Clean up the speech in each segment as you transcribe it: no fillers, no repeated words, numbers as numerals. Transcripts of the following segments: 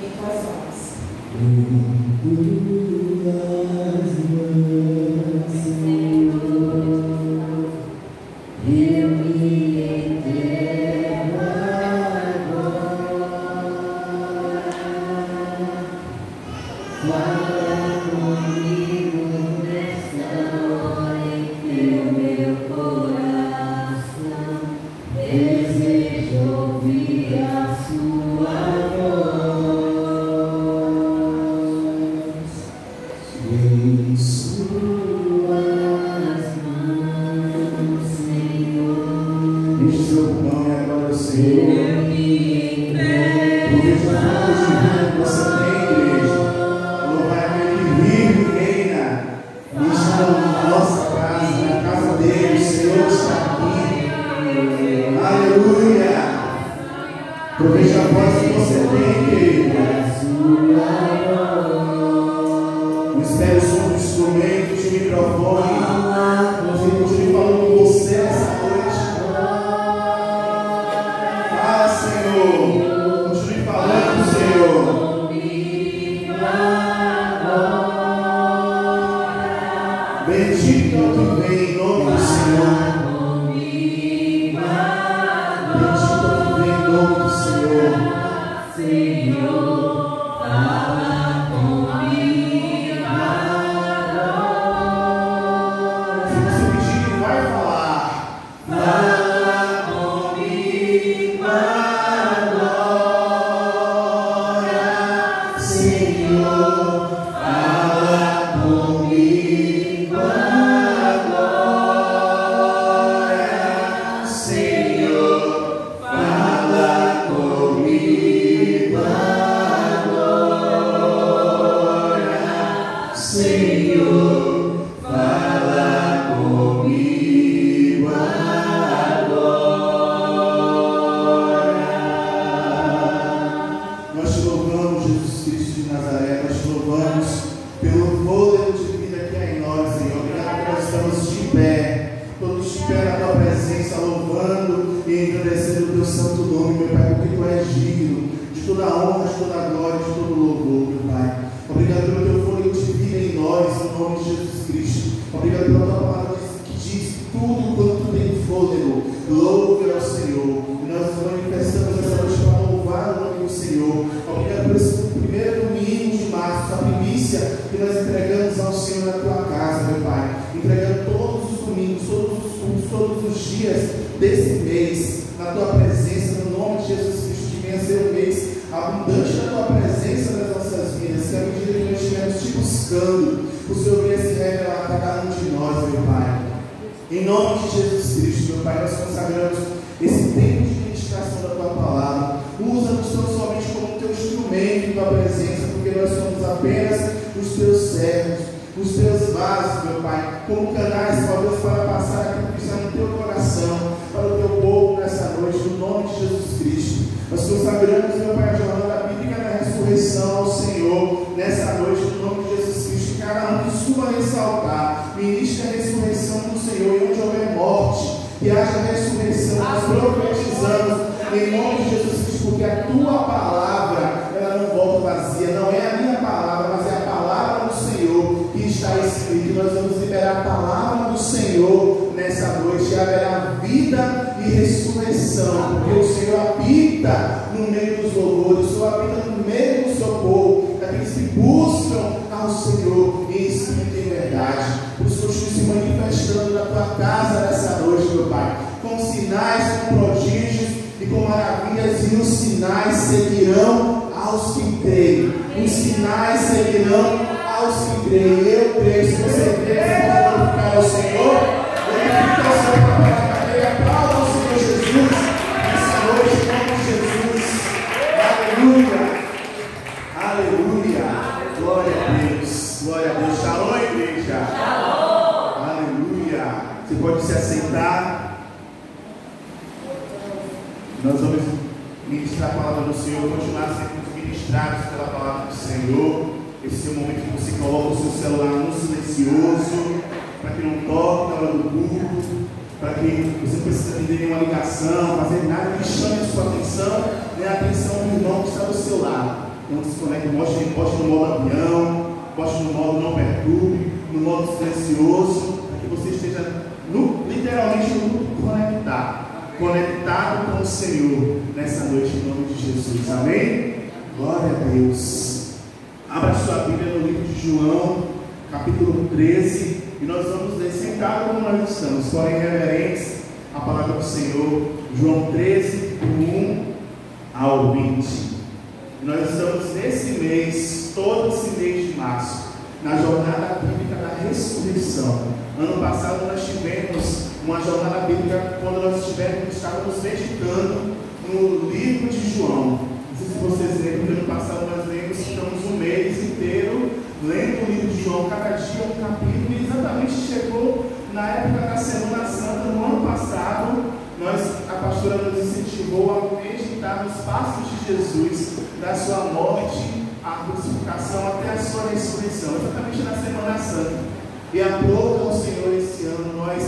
em tuas mãos. Nós vamos ministrar a palavra do Senhor, continuar sendo ministrados pela palavra do Senhor. Esse é o momento que você coloca o seu celular no silencioso, para que não toque na hora do culto, para que você não precise atender nenhuma ligação, fazer nada que chame a sua atenção, nem a atenção do irmão que está do seu lado. Não desconecte, poste no modo avião, poste no modo não perturbe, no modo silencioso, para que você esteja literalmente conectado com o Senhor nessa noite, em nome de Jesus. Amém? Glória a Deus. Abra sua Bíblia no livro de João, capítulo 13, e nós vamos ler sentado como nós estamos, porém reverentes a palavra do Senhor. João 13, do 1 ao 20. E nós estamos nesse mês, todo esse mês de março, na jornada bíblica da ressurreição. Ano passado nós tivemos uma jornada bíblica quando nós estávamos meditando no livro de João. Não sei se vocês lembram que ano passado nós ficamos um mês inteiro lendo o livro de João, cada dia um capítulo, e exatamente chegou na época da Semana Santa, no ano passado. A pastora nos incentivou a meditar nos passos de Jesus, da sua morte, a crucificação até a sua ressurreição, exatamente na Semana Santa. E aprova ao Senhor esse ano nós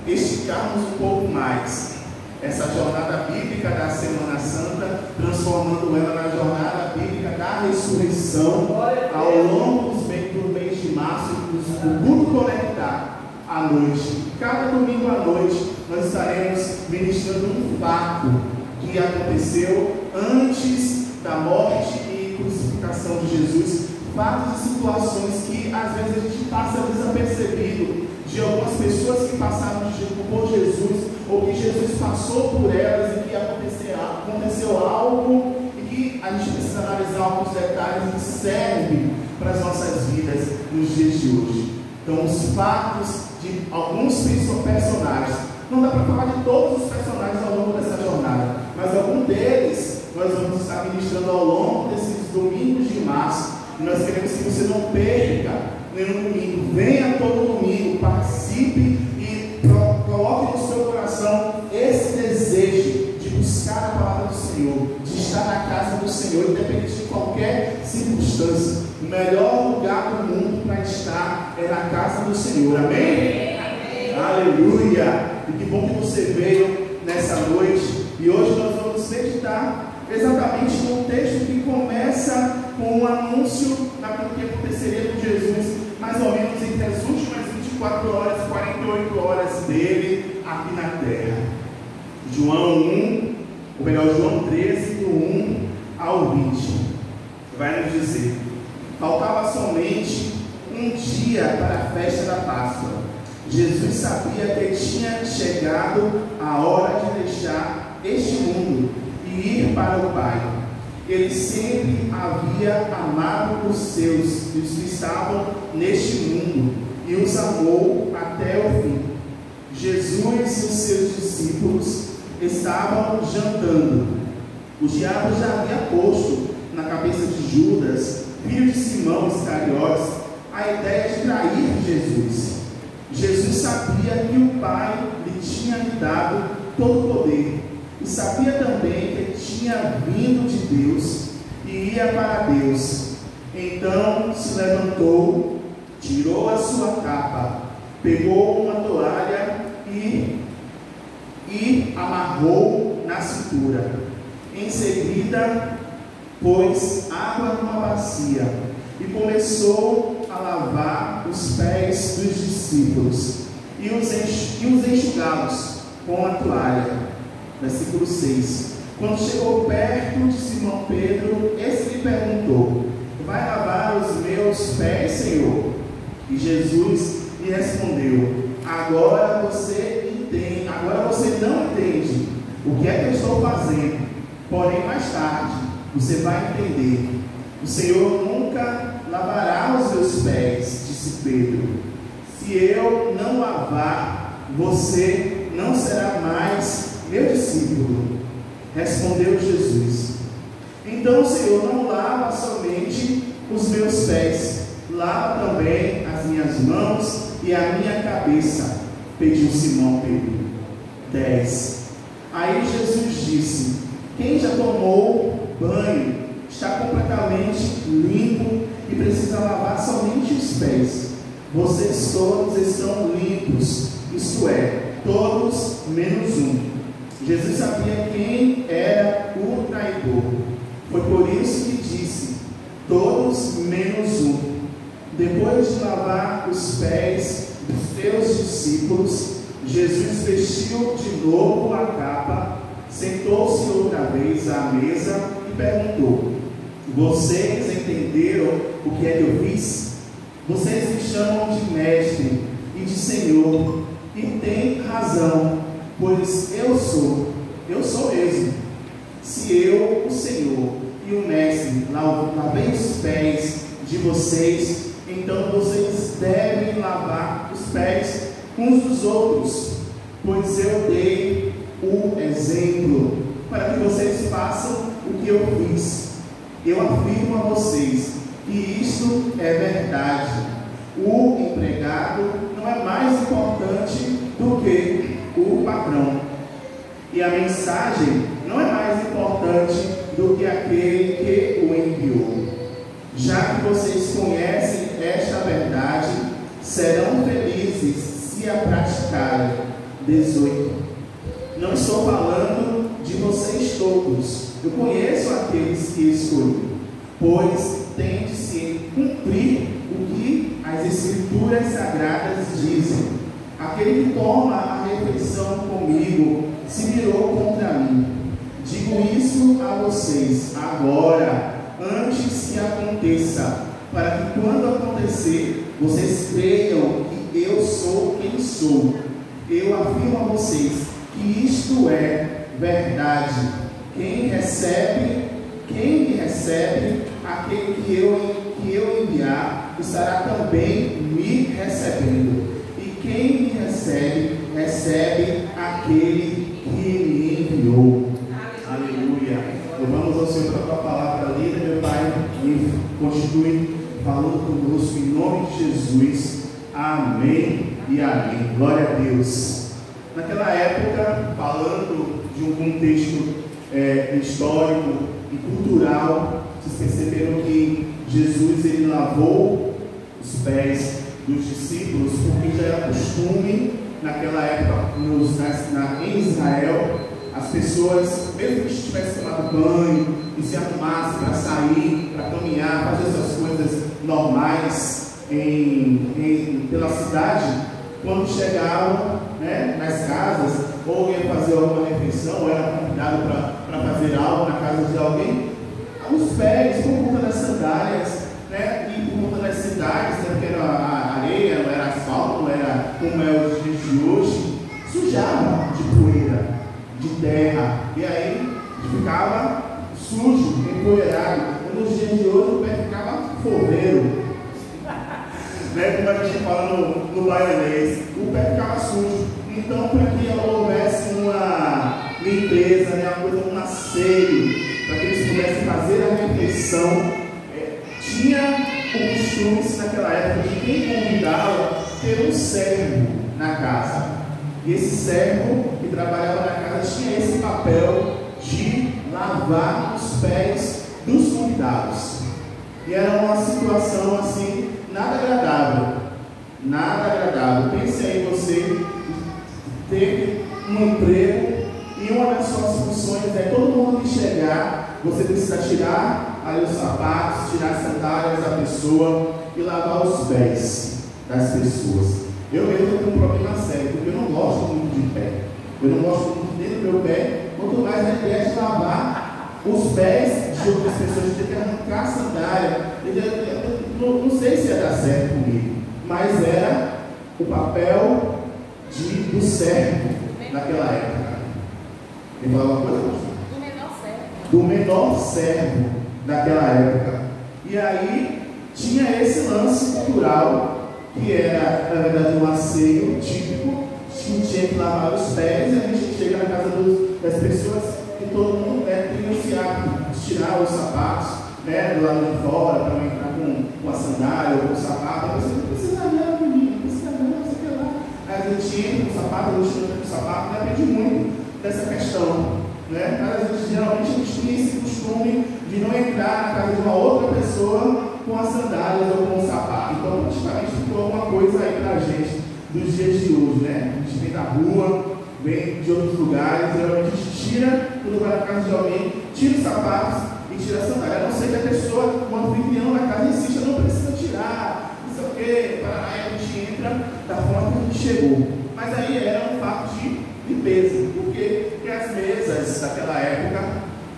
esticarmos um pouco mais essa jornada bíblica da Semana Santa, transformando ela na jornada bíblica da ressurreição ao longo do mês de março, o culto conectar à noite. Cada domingo à noite nós estaremos ministrando um fato que aconteceu antes da morte e crucificação de Jesus, fatos e situações que às vezes a gente passa desapercebido, de algumas pessoas que passaram por Jesus, ou que Jesus passou por elas e que aconteceu algo e que a gente precisa analisar alguns detalhes que servem para as nossas vidas nos dias de hoje. Então, os fatos de alguns personagens, não dá para falar de todos os personagens ao longo dessa jornada, mas algum deles nós vamos estar ministrando ao longo desses domingos de março, e nós queremos que você não perca nenhum domingo. Venha todo domingo, participe e coloque no seu coração esse desejo de buscar a palavra do Senhor, de estar na casa do Senhor, independente de qualquer circunstância. O melhor lugar do mundo para estar é na casa do Senhor. Amém? Amém. Aleluia! E que bom que você veio nessa noite. E hoje nós vamos meditar exatamente num texto que começa com um anúncio daquilo que aconteceria com Jesus, mais ou menos entre as últimas 24 horas e 48 horas dele aqui na terra. João 13, do 1 ao 20, vai nos dizer: faltava somente um dia para a festa da Páscoa. Jesus sabia que tinha chegado a hora de deixar este mundo e ir para o Pai. Ele sempre havia amado os seus, os que estavam neste mundo, e os amou até o fim. Jesus e os seus discípulos estavam jantando. O diabo já havia posto na cabeça de Judas, filho de Simão Iscariotes, a ideia de trair Jesus. Jesus sabia que o Pai lhe tinha lhe dado todo o poder, e sabia também que ele tinha vindo de Deus e ia para Deus. Então se levantou, tirou a sua capa, pegou uma toalha e amarrou na cintura. Em seguida, pôs água numa bacia e começou a lavar os pés dos discípulos e os enxugá-los com a toalha. Versículo 6. Quando chegou perto de Simão Pedro, esse lhe perguntou: vai lavar os meus pés, Senhor? E Jesus lhe respondeu: agora você não entende o que é que eu estou fazendo, porém mais tarde você vai entender. O Senhor nunca lavará os meus pés, disse Pedro. Se eu não lavar, você não será mais meu discípulo. Respondeu Jesus: então o Senhor não lava somente os meus pés, lava também as minhas mãos e a minha cabeça, pediu Simão Pedro. 10. Aí Jesus disse: quem já tomou banho está completamente limpo e precisa lavar somente os pés. Vocês todos estão limpos, isto é, todos menos um. Jesus sabia quem era o traidor. Foi por isso que disse: todos menos um. Depois de lavar os pés dos seus discípulos, Jesus vestiu de novo a capa, sentou-se outra vez à mesa e perguntou: vocês entenderam o que é que eu fiz? Vocês me chamam de mestre e de Senhor, e têm razão, pois eu sou mesmo. Se eu, o Senhor e o mestre, lavei os pés de vocês, então vocês devem lavar os pés uns dos outros, pois eu dei o exemplo para que vocês façam o que eu fiz. Eu afirmo a vocês que isto é verdade. O empregado não é mais importante do que o patrão, e a mensagem não é mais importante do que aquele que o enviou. Já que vocês conhecem esta verdade, serão felizes se a praticarem. 18. Não estou falando de vocês todos. Eu conheço aqueles que escolhi, pois tem de se cumprir o que as Escrituras Sagradas dizem. Aquele que toma a refeição comigo se virou contra mim. Digo isso a vocês agora, antes que aconteça, para que quando acontecer, vocês creiam que eu sou quem sou. Eu afirmo a vocês que isto é verdade. Quem me recebe, aquele que eu enviar, estará também me recebendo. E quem me recebe, recebe aquele que me enviou. Aleluia. Louvamos ao Senhor pela tua palavra lida, meu Pai, e continue falando conosco em nome de Jesus. Amém e amém. Glória a Deus. Naquela época, falando de um contexto histórico e cultural, vocês perceberam que Jesus ele lavou os pés dos discípulos, porque já era costume naquela época em Israel, as pessoas, mesmo que tivessem tomado banho e se arrumassem para sair, para caminhar, fazer essas coisas normais pela cidade, quando chegavam, né, nas casas, ou ia fazer alguma refeição, ou era convidado para fazer algo na casa de alguém, os pés, por conta das sandálias, né, e por conta das cidades, né, porque era areia, não era asfalto, não era como é os dias de hoje, sujava de poeira, de terra, e aí ficava sujo, empoeirado. Nos dias de hoje o pé ficava fogueiro, né, como a gente fala no baianês, o pé ficava sujo. Então, para que houvesse uma limpeza, né, uma coisa, um asseio, para que eles pudessem fazer a refeição, tinha o costume naquela época de quem convidava ter um servo na casa. E esse servo que trabalhava na casa tinha esse papel de lavar os pés dos convidados. E era uma situação assim, nada agradável. Nada agradável. Pense aí você ter um emprego e uma das suas funções é todo mundo que chegar, você precisa tirar ali os sapatos, tirar as sandálias da pessoa e lavar os pés das pessoas. Eu mesmo tenho um problema sério, porque eu não gosto muito de pé. Eu não gosto muito nem do meu pé, quanto mais a ideia de lavar os pés de outras pessoas, de ter que arrancar a sandália. Eu não sei se ia dar certo comigo, mas era o papel do servo naquela época. Ele falou uma coisa? Do menor servo. Do menor servo daquela época. E aí tinha esse lance cultural, que era, na verdade, um asseio típico, que tinha que lavar os pés, e a gente chega na casa das pessoas e todo mundo tem esse hábito de tirar os sapatos, né, do lado de fora, para não entrar com a sandália ou com o sapato. Aí você não precisa não, menino, não precisa não, não sei o que lá. Aí a gente entra com o sapato, a gente entra com o sapato, depende muito dessa questão, né? Mas a gente, geralmente a gente tem esse costume de não entrar na casa de uma outra pessoa com as sandálias ou com o sapato. Então, praticamente ficou alguma coisa aí pra gente dos dias de hoje, né? A gente vem da rua, vem de outros lugares, geralmente a gente tira, quando vai na casa de alguém, tira os sapatos e tira a sandália. A não ser que a pessoa, o anfitrião chegou. Mas aí era um fato de limpeza. Por quê? Porque as mesas daquela época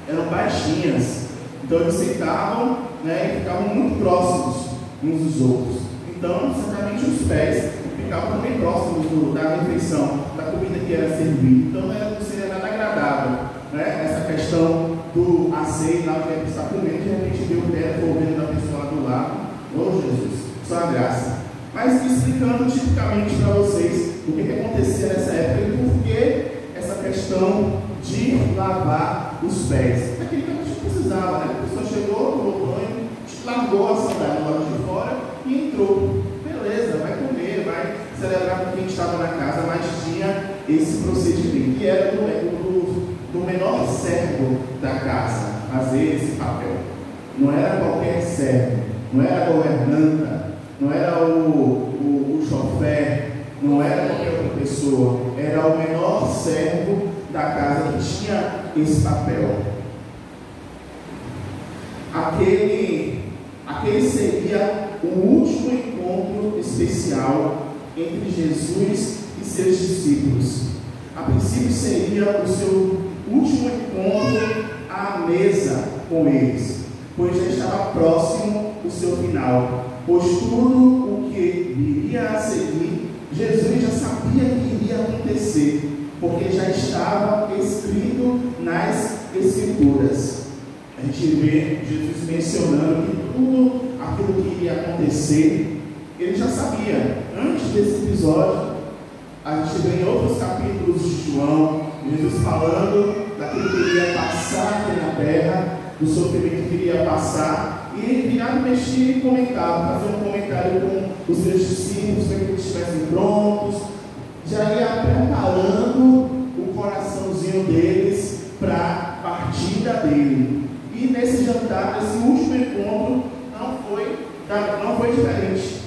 eram baixinhas. Então eles sentavam, né, e ficavam muito próximos uns dos outros. Então, certamente os pés ficavam também próximos da refeição, da comida que era servida. Então não seria nada agradável, né? Essa questão do aceito, lá que está comendo, de repente vê o pé envolvendo da pessoa do lado. Oh Jesus, só a graça. Mas explicando tipicamente para vocês o que acontecia nessa época e por que essa questão de lavar os pés. Naquele tempo a gente precisava, né? A pessoa chegou, tomou banho, largou a sandália do lado de fora e entrou. Beleza, vai comer, vai celebrar com quem estava na casa, mas tinha esse procedimento, que era do menor servo da casa, fazer esse papel. Não era qualquer servo, não era a governanta, não era o chofer, não era qualquer outra pessoa, era o menor servo da casa que tinha esse papel. Aquele seria o último encontro especial entre Jesus e seus discípulos. A princípio seria o seu último encontro à mesa com eles, pois já estava próximo o seu final. Pois tudo o que viria a seguir, Jesus já sabia que iria acontecer, porque já estava escrito nas Escrituras. A gente vê Jesus mencionando que tudo aquilo que iria acontecer, ele já sabia. Antes desse episódio, a gente vê em outros capítulos de João, Jesus falando daquilo que iria passar aqui na terra, do sofrimento que iria passar, e virava mexer e comentava, fazer um comentário com os seus discípulos, para que eles estivessem prontos, já ia preparando o coraçãozinho deles para a partida dele. E nesse jantar, nesse último encontro, não foi diferente.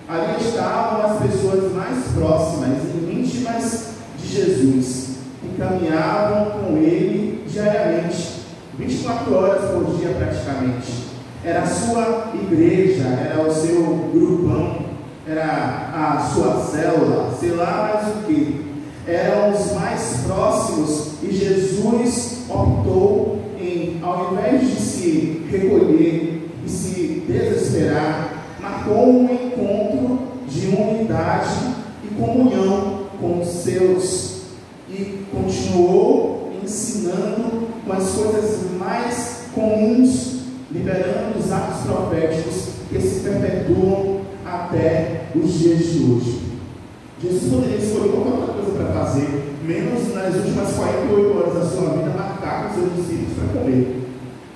Ali estavam as pessoas mais próximas e íntimas de Jesus, que caminhavam com ele diariamente, 24 horas por dia praticamente. Era a sua igreja, era o seu grupão, era a sua célula, sei lá mais o que. Eram os mais próximos e Jesus optou em, ao invés de se recolher e se desesperar, marcou um encontro de unidade e comunhão com os seus e continuou ensinando com as coisas mais comuns, liberando os atos proféticos que se perpetuam até os dias de hoje. Jesus poderia escolher qualquer outra coisa para fazer, menos nas últimas 48 horas da sua vida, marcar com seus discípulos para comer.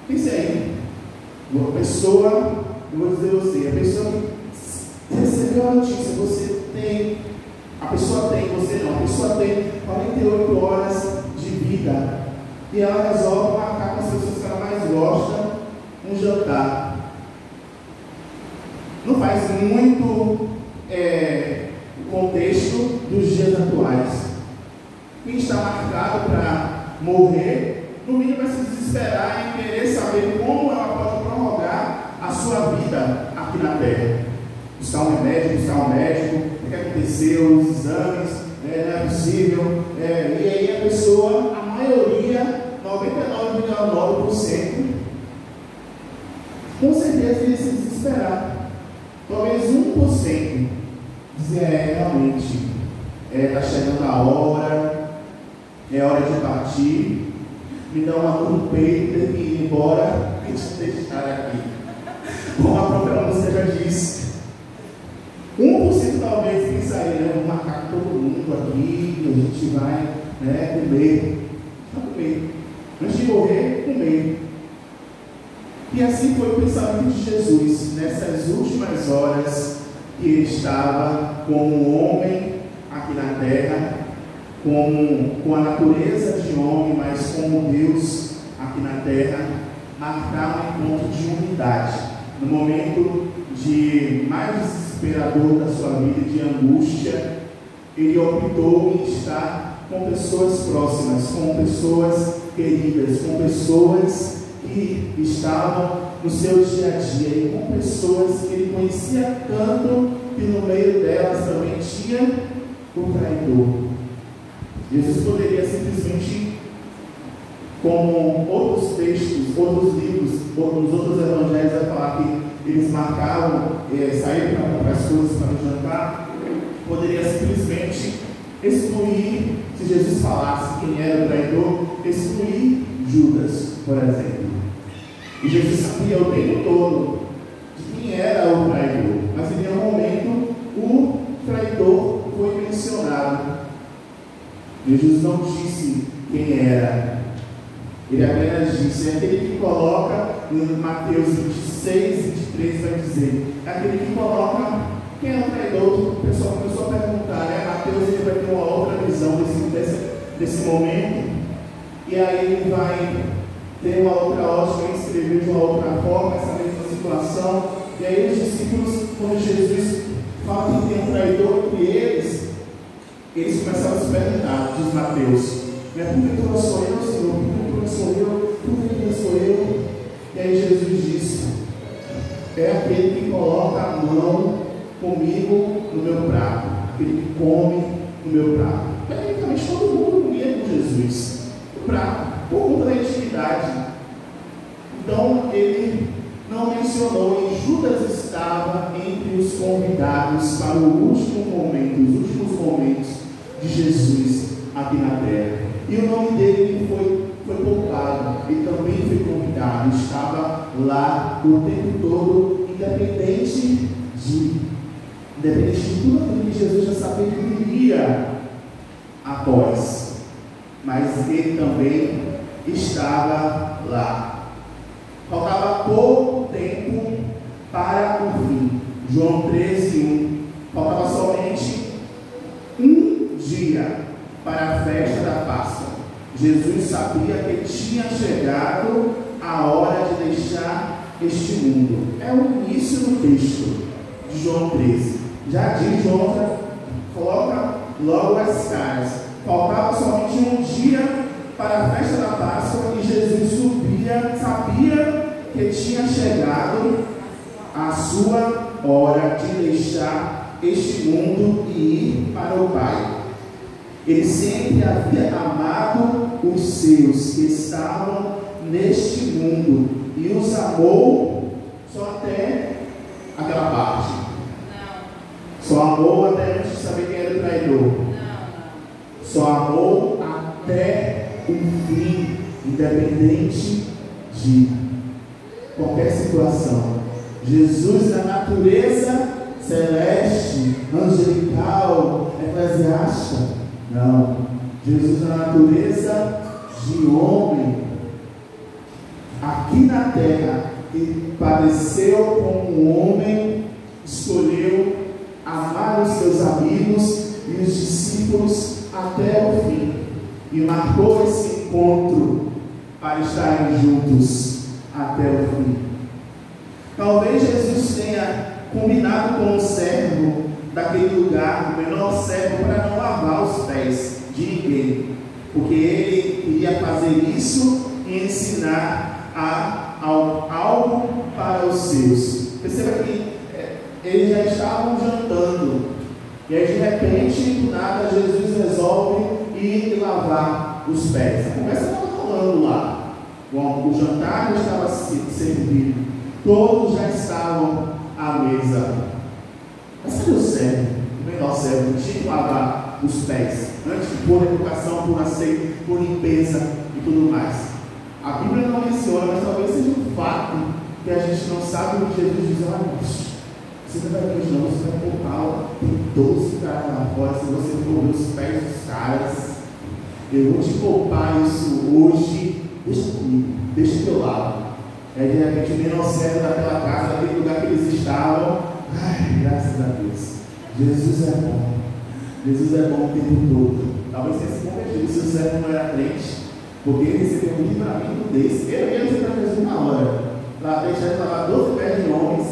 Pense aí, uma pessoa, eu vou dizer você, a pessoa que recebeu a notícia, a pessoa tem 48 horas de vida, e ela resolve marcar com as pessoas que ela mais gosta um jantar. Não faz muito o contexto dos dias atuais. Quem está marcado para morrer, no mínimo vai se desesperar em querer saber como ela pode prorrogar a sua vida aqui na Terra. Buscar um remédio, buscar um médico, o que aconteceu, os exames, não é possível. E aí a pessoa, a maioria, 99,9%, com certeza ia se desesperar. Talvez 1% dizer, realmente, está chegando a hora, é hora de partir, me dá uma dor no peito, tem que ir embora e te deixar aqui. Como a própria música já disse, 1% talvez pensaria, né? Vou marcar com todo mundo aqui, a gente vai comer. Antes de morrer, comer. E assim foi o pensamento de Jesus nessas últimas horas que ele estava como homem aqui na terra, com a natureza de homem, mas como Deus aqui na terra, marcar um encontro de unidade, no momento mais desesperador da sua vida, de angústia. Ele optou em estar com pessoas próximas, com pessoas queridas, com pessoas que estavam no seu dia a dia e com pessoas que ele conhecia tanto, que no meio delas também tinha o traidor. Jesus poderia simplesmente, como outros textos, outros livros, nos outros evangelhos, vai falar que eles marcavam, saíram para comprar as coisas para o jantar, poderia simplesmente excluir, se Jesus falasse quem era o traidor, excluir Judas, por exemplo. E Jesus sabia o tempo todo de quem era o traidor, mas em nenhum momento o traidor foi mencionado. Jesus não disse quem era. Ele apenas disse, é aquele que coloca, em Mateus 26, 23 vai dizer, é aquele que coloca quem é o traidor. O pessoal começou a perguntar, Mateus ele vai ter uma outra visão desse momento, e aí ele vai ter uma outra ótica, escrever de uma outra forma essa mesma situação, e aí os discípulos, quando Jesus fala que tem um traidor entre eles começaram a se perguntar, diz Mateus, porventura sou eu, Senhor? Porventura sou eu? Porventura sou eu? E aí Jesus disse, é aquele que coloca a mão comigo no meu prato, aquele que come no meu prato. Tecnicamente todo mundo comia com Jesus no prato, por conta da intimidade. Então ele não mencionou, e Judas estava entre os convidados para o último momento, os últimos momentos de Jesus aqui na terra. E o nome dele foi poupado, ele também foi convidado, estava lá o tempo todo, independente de tudo aquilo que Jesus já sabia que viria após, mas ele também estava lá. Faltava pouco tempo para o fim. João 13:1. Faltava somente um dia para a festa da Páscoa. Jesus sabia que tinha chegado a hora de deixar este mundo. É o início do texto de João 13. Já diz João, coloca logo as caras. Faltava somente um dia para a festa da Páscoa e Jesus sabia que tinha chegado a sua hora de deixar este mundo e ir para o Pai. Ele sempre havia amado os seus que estavam neste mundo e os amou só até aquela parte. Só amou até antes de saber quem era o traidor. Só amou até o fim, independente de qualquer situação. Jesus, na natureza celeste, angelical, eclesiástica, não. Jesus, na natureza de homem, aqui na terra, ele padeceu como um homem, escolheu amar os seus amigos e os discípulos até o fim, e marcou esse encontro para estarem juntos até o fim. Talvez Jesus tenha combinado com o servo daquele lugar, o menor servo, para não lavar os pés de ninguém, porque ele iria fazer isso e ensinar algo para os seus. Perceba que eles já estavam jantando, e aí de repente, do nada, Jesus resolve ir lavar os pés. A conversa estava rolando lá. Bom, o jantar já estava servido, todos já estavam à mesa. Mas cadê o servo? O menor servo tinha que lavar os pés antes de pôr educação, por aceito, por limpeza e tudo mais. A Bíblia não menciona, mas talvez seja um fato que a gente não sabe o que Jesus diz. Olha, você não vai ver, não, você vai poupar. Tem 12 caras lá fora. Se você for ver os pés dos caras, eu vou te poupar isso hoje. Deixa comigo, deixa que eu lavo. Aí de repente o menor servo daquela casa, daquele lugar que eles estavam. Ai, graças a Deus. Jesus é bom. Jesus é bom o tempo todo. Talvez tenha se convertido se o servo não era crente, porque ele recebeu um livramento desse. Eu ia dizer para Jesus na hora. Lá deixar de lavar 12 pés de homens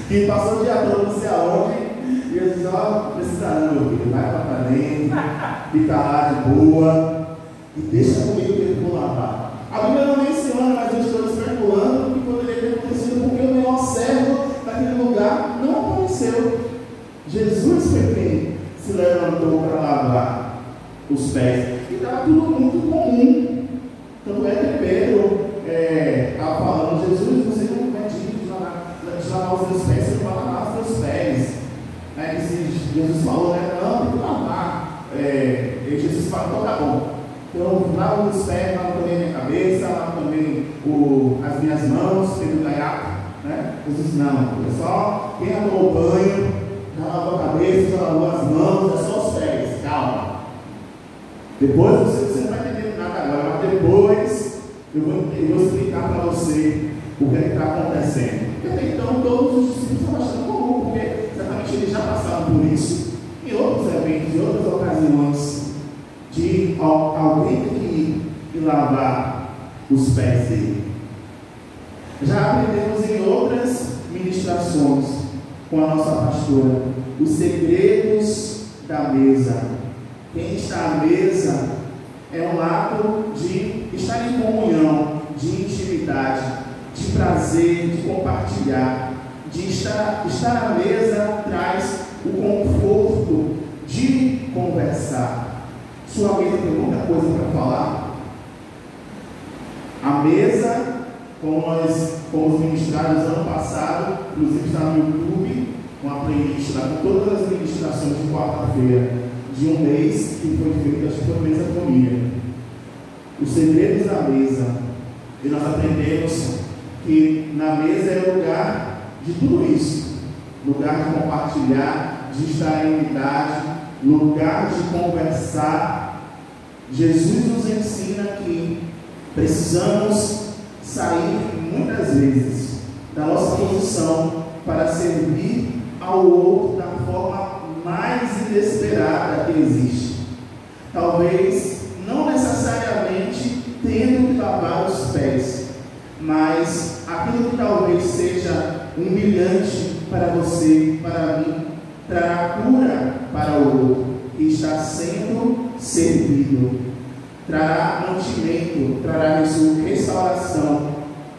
que passou o dia todo não sei aonde, e eu disse, ó, precisa não, meu filho, vai para dentro, fica lá de boa, e deixa comigo que eu vou lavar. A Bíblia não menciona, mas eu estou especulando que poderia ter acontecido porque o menor servo daquele lugar não apareceu. Jesus foi quem pés. E estava tudo muito comum. Tanto é que Pedro estava falando: Jesus, você não é digno de lavar os meus pés, você não vai lavar os meus pés. Jesus falou, não, tem que lavar. E Jesus falou: então tá bom. Então, lavo os pés, lavo também a minha cabeça, lavo também as minhas mãos, Pedro Gaiato. Jesus, não, é só quem lavou o banho, já lavou a cabeça, já lavou as mãos, é só os pés, calma. Depois você não vai entender nada agora, mas depois eu vou explicar para você o que está acontecendo. Porque até então todos os discípulos estavam achando comum, porque certamente eles já passaram por isso em outros eventos, em outras ocasiões, de alguém ter que ir e lavar os pés dele. Já aprendemos em outras ministrações com a nossa pastora os segredos da mesa. Quem está à mesa é um ato de estar em comunhão, de intimidade, de prazer, de compartilhar, de estar à mesa traz o conforto de conversar. Sua mesa tem muita coisa para falar. A mesa, como nós fomos ministrados ano passado, inclusive está no YouTube, uma playlist lá com todas as ministrações de quarta-feira de um mês que foi feito, acho que foi o mês da família. Os segredos da mesa. E nós aprendemos que na mesa é lugar de tudo isso, lugar de compartilhar, de estar em unidade, lugar de conversar. Jesus nos ensina que precisamos sair muitas vezes da nossa posição para servir ao outro da forma mais inesperada que existe. Talvez não necessariamente tendo que lavar os pés, mas aquilo que talvez seja humilhante para você, para mim, trará cura para o outro que está sendo servido, trará mantimento, trará restauração,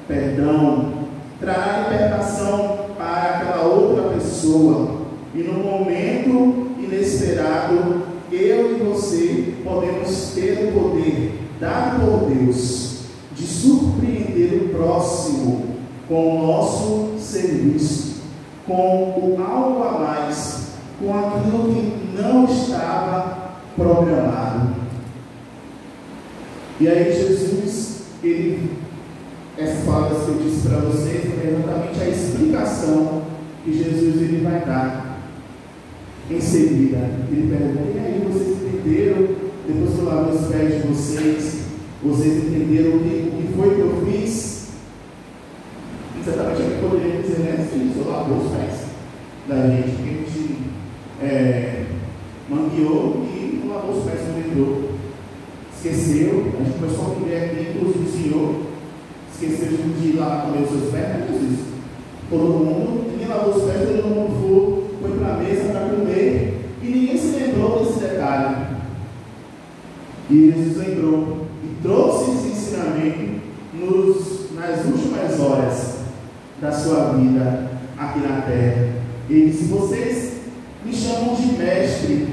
perdão, trará libertação para aquela outra pessoa. E no momento inesperado, eu e você podemos ter o poder dado por Deus de surpreender o próximo com o nosso serviço, com o algo a mais, com aquilo que não estava programado. E aí Jesus, essas palavras que eu disse para vocês, é exatamente a explicação que Jesus vai dar. Em seguida, ele pergunta: e aí, vocês entenderam? Depois que eu lavei os pés de vocês entenderam o que foi que eu fiz? Exatamente o que eu poderia dizer, né? Sim, eu lavou os pés da gente, porque a gente mangueou e não lavou os pés quando entrou. Esqueceu, a gente começou a aprender aqui, inclusive o Senhor esqueceu de lavar também os seus pés, não é isso? Todo mundo, ninguém lavou os pés, todo mundo foi para a mesa para comer e ninguém se lembrou desse detalhe. E Jesus lembrou e trouxe esse ensinamento nas últimas horas da sua vida aqui na terra. Ele disse: vocês me chamam de mestre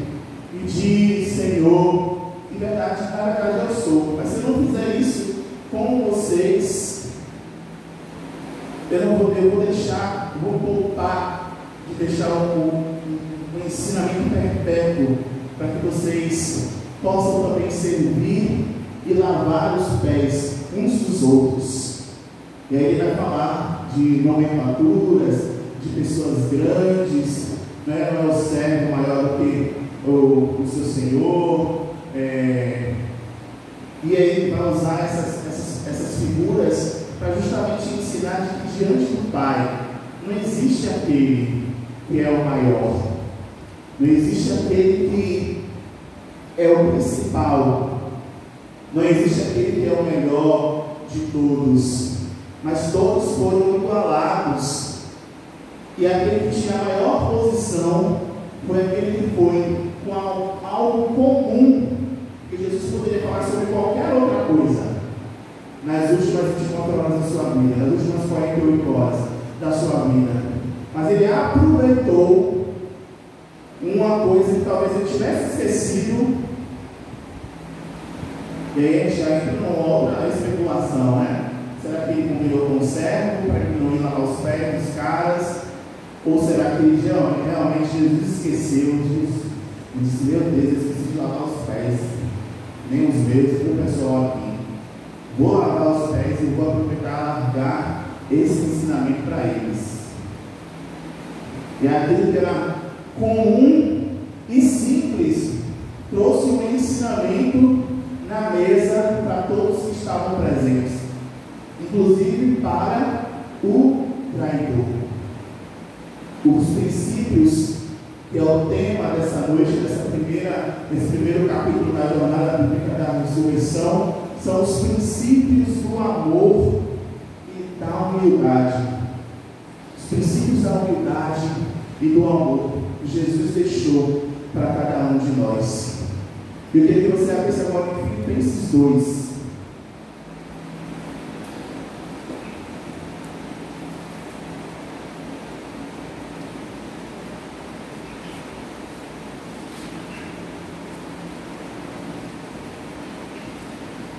e de Senhor, em verdade, na verdade eu sou, mas se eu não fizer isso com vocês, eu vou poupar de deixar um ensinamento perpétuo para que vocês possam também servir e lavar os pés uns dos outros. E aí ele vai falar de nomenclaturas, de pessoas grandes, não é o servo maior do que o seu Senhor, e aí ele vai usar essas figuras para justamente ensinar que diante do Pai não existe aquele que é o maior, não existe aquele que é o principal, não existe aquele que é o melhor de todos, mas todos foram igualados, e aquele que tinha a maior posição foi aquele que foi com algo comum, que Jesus poderia falar sobre qualquer outra coisa nas últimas 24 horas da sua vida, nas últimas 48 horas da sua vida, mas ele aproveitou uma coisa que talvez ele tivesse esquecido E aí a gente já entra numa outra especulação, né? Será que ele combinou com o servo para que não ia lavar os pés dos caras? Ou será que ele realmente Jesus esqueceu? Jesus disse: meu Deus, eu esqueci de lavar os pés. Nem os meus, nem o pessoal aqui. Vou lavar os pés e vou aproveitar largar esse ensinamento para eles. E aquilo que era comum e simples trouxe um ensinamento na mesa para todos que estavam presentes, inclusive para o traidor. Os princípios, que é o tema dessa noite, desse primeiro capítulo da jornada bíblica da ressurreição, são os princípios do amor e da humildade. Os princípios da humildade e do amor que Jesus deixou para cada um de nós. Eu queria que você abrisse agora em Filipenses 2.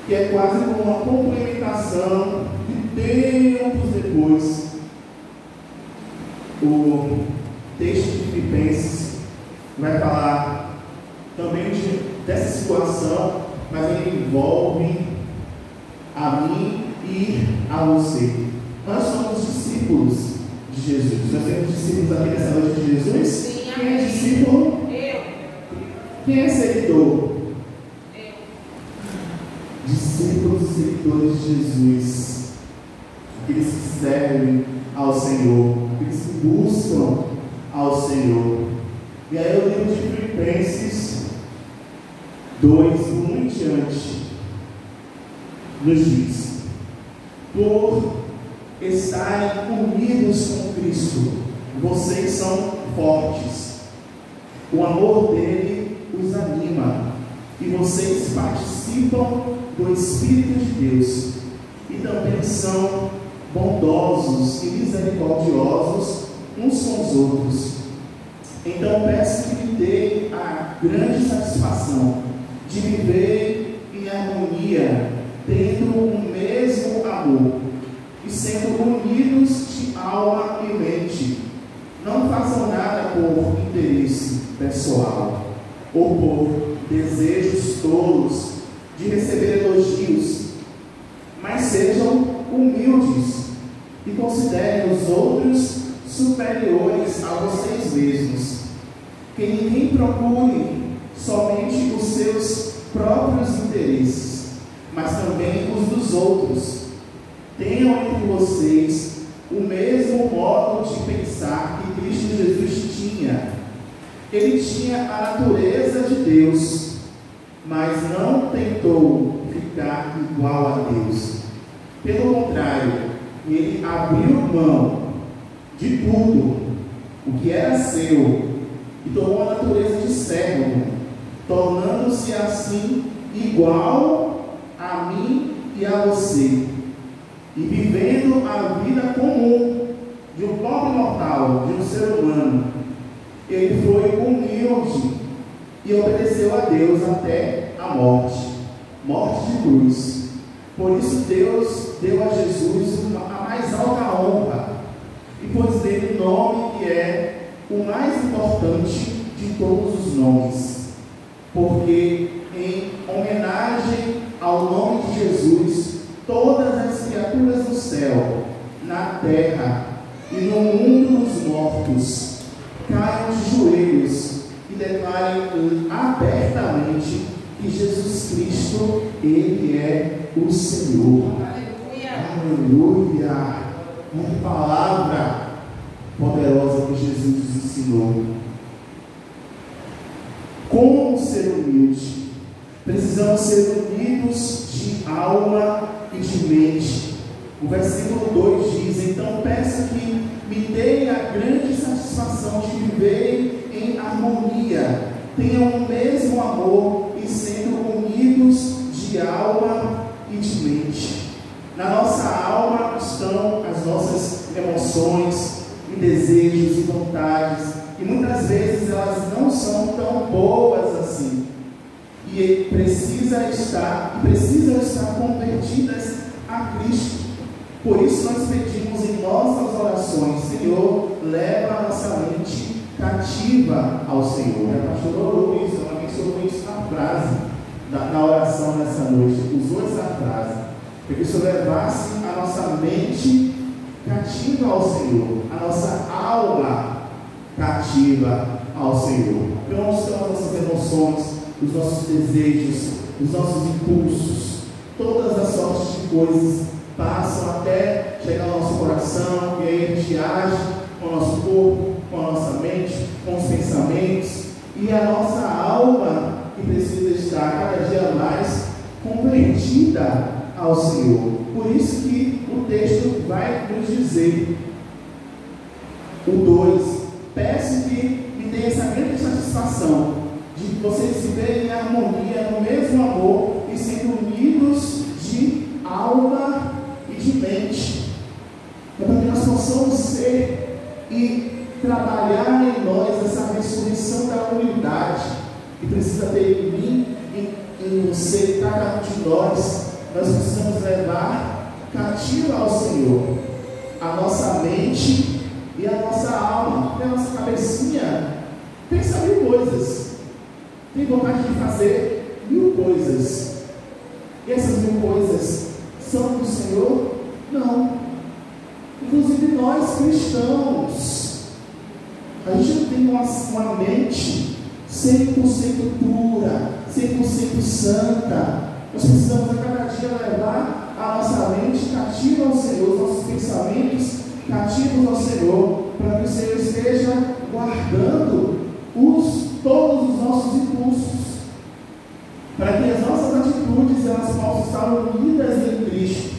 Que é quase como uma complementação de tempos depois. O texto de Filipenses vai falar também dessa situação, mas ele envolve a mim e a você. Nós somos discípulos de Jesus. Nós temos discípulos aqui nessa noite de Jesus? Sim. Quem é discípulo? Eu. Quem é seguidor? Discípulos e seguidores de Jesus, aqueles que servem ao Senhor, aqueles que buscam ao Senhor. E aí o livro de Filipenses 2, 1 em diante, nos diz: por estarem unidos com Cristo, vocês são fortes, o amor dele os anima, e vocês participam do Espírito de Deus, e também são bondosos e misericordiosos uns com os outros. Então peço que me dê a grande satisfação de viver em harmonia, tendo o mesmo amor e sendo unidos de alma e mente. Não façam nada por interesse pessoal ou por desejos tolos de receber elogios, mas sejam humildes e considerem os outros superiores a vocês mesmos. Que ninguém procure somente os seus próprios interesses, mas também os dos outros. Tenham entre vocês o mesmo modo de pensar que Cristo Jesus tinha. Ele tinha a natureza de Deus, mas não tentou ficar igual a Deus. Pelo contrário, ele abriu mão de tudo o que era seu e tomou a natureza de servo, tornando-se assim igual a mim e a você, e vivendo a vida comum de um pobre mortal, de um ser humano. Ele foi humilde e obedeceu a Deus até a morte de cruz. Por isso Deus deu a Jesus a mais alta honra e pôs nele o nome que é o mais importante de todos os nomes, porque em homenagem ao nome de Jesus, todas as criaturas do céu, na terra e no mundo dos mortos caiam de joelhos e declarem abertamente que Jesus Cristo, Ele é o Senhor. Aleluia! Aleluia! Uma palavra poderosa que Jesus nos ensinou. Como ser humilde? Precisamos ser unidos de alma e de mente. O versículo 2 diz: então peço que me dê a grande satisfação de viver em harmonia, tenham o mesmo amor e sendo unidos de alma e de mente. Na nossa alma estão as nossas emoções e desejos e vontades, e muitas vezes elas não são tão boas assim. e precisam estar convertidas a Cristo. Por isso nós pedimos em nossas orações: Senhor, leva a nossa mente cativa ao Senhor. A pastora orou isso, ela mencionou isso na frase, na oração nessa noite, usou essa frase, para que o Senhor levasse a nossa mente cativa ao Senhor, a nossa alma cativa ao Senhor. Que não são as nossas emoções, os nossos desejos, os nossos impulsos, todas as sortes de coisas passam até chegar ao nosso coração, e aí a gente age com o nosso corpo, com a nossa mente, com os pensamentos, e a nossa alma que precisa estar cada dia mais convertida ao Senhor. Por isso que o texto vai nos dizer, o 2: peço que me dê essa grande satisfação de vocês se verem em harmonia, no mesmo amor, e sendo unidos de alma e de mente, para que nós possamos ser e trabalhar em nós essa ressurreição da unidade que precisa ter em mim, em você, cada um de nós. Nós precisamos levar cativa ao Senhor a nossa mente e a nossa alma, porque a nossa cabecinha pensa mil coisas, tem vontade de fazer mil coisas, e essas mil coisas são do Senhor? Não. Inclusive nós cristãos, a gente não tem uma mente 100% pura, 100% santa. Nós precisamos a cada dia levar a nossa mente cativa ao Senhor, os nossos pensamentos cativos ao Senhor, para que o Senhor esteja guardando todos os nossos impulsos, para que as nossas atitudes elas possam estar unidas em Cristo,